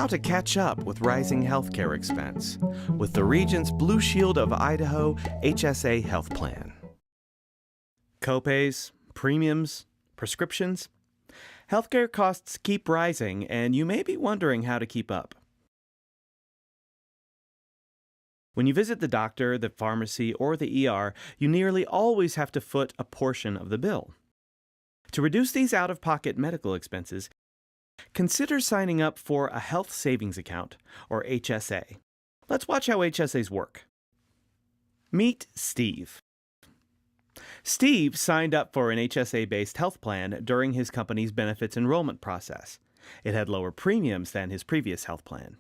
how to catch up with rising healthcare expense with the Regence BlueShield of Idaho HSA Health Plan. Copays, premiums, prescriptions. Healthcare costs keep rising, and you may be wondering how to keep up. When you visit the doctor, the pharmacy, or the ER, you nearly always have to foot a portion of the bill. To reduce these out-of-pocket medical expenses, consider signing up for a health savings account, or HSA. Let's watch how HSAs work. Meet Steve. Steve signed up for an HSA-based health plan during his company's benefits enrollment process. It had lower premiums than his previous health plan.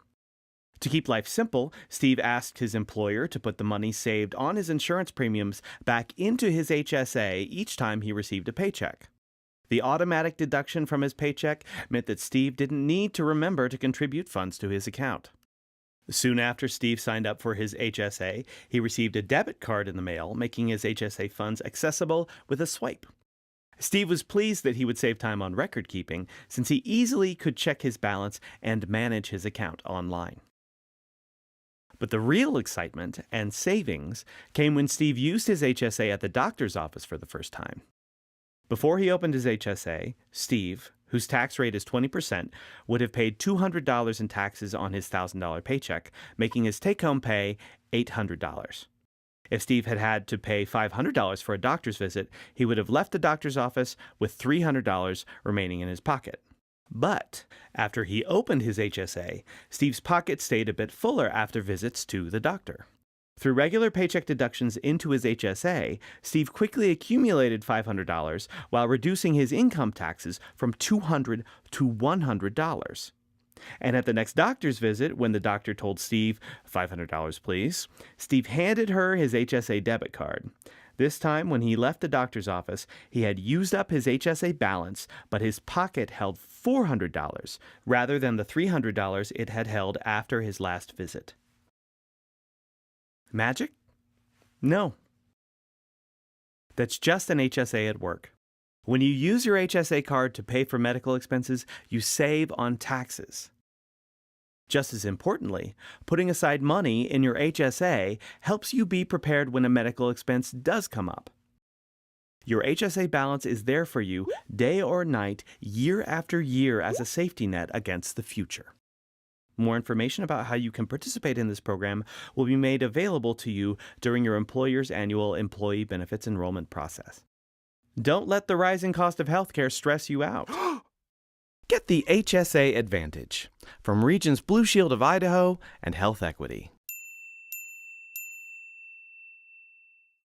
To keep life simple, Steve asked his employer to put the money saved on his insurance premiums back into his HSA each time he received a paycheck. The automatic deduction from his paycheck meant that Steve didn't need to remember to contribute funds to his account. Soon after Steve signed up for his HSA, he received a debit card in the mail, making his HSA funds accessible with a swipe. Steve was pleased that he would save time on record keeping, since he easily could check his balance and manage his account online. But the real excitement and savings came when Steve used his HSA at the doctor's office for the first time. Before he opened his HSA, Steve, whose tax rate is 20%, would have paid $200 in taxes on his $1,000 paycheck, making his take-home pay $800. If Steve had had to pay $500 for a doctor's visit, he would have left the doctor's office with $300 remaining in his pocket. But after he opened his HSA, Steve's pocket stayed a bit fuller after visits to the doctor. Through regular paycheck deductions into his HSA, Steve quickly accumulated $500 while reducing his income taxes from $200 to $100. And at the next doctor's visit, when the doctor told Steve, $500 please, Steve handed her his HSA debit card. This time, when he left the doctor's office, he had used up his HSA balance, but his pocket held $400 rather than the $300 it had held after his last visit. Magic? No. That's just an HSA at work. When you use your HSA card to pay for medical expenses, you save on taxes. Just as importantly, putting aside money in your HSA helps you be prepared when a medical expense does come up. Your HSA balance is there for you day or night, year after year as a safety net against the future. More information about how you can participate in this program will be made available to you during your employer's annual employee benefits enrollment process. Don't let the rising cost of healthcare stress you out. Get the HSA Advantage from Regence BlueShield of Idaho and Health Equity.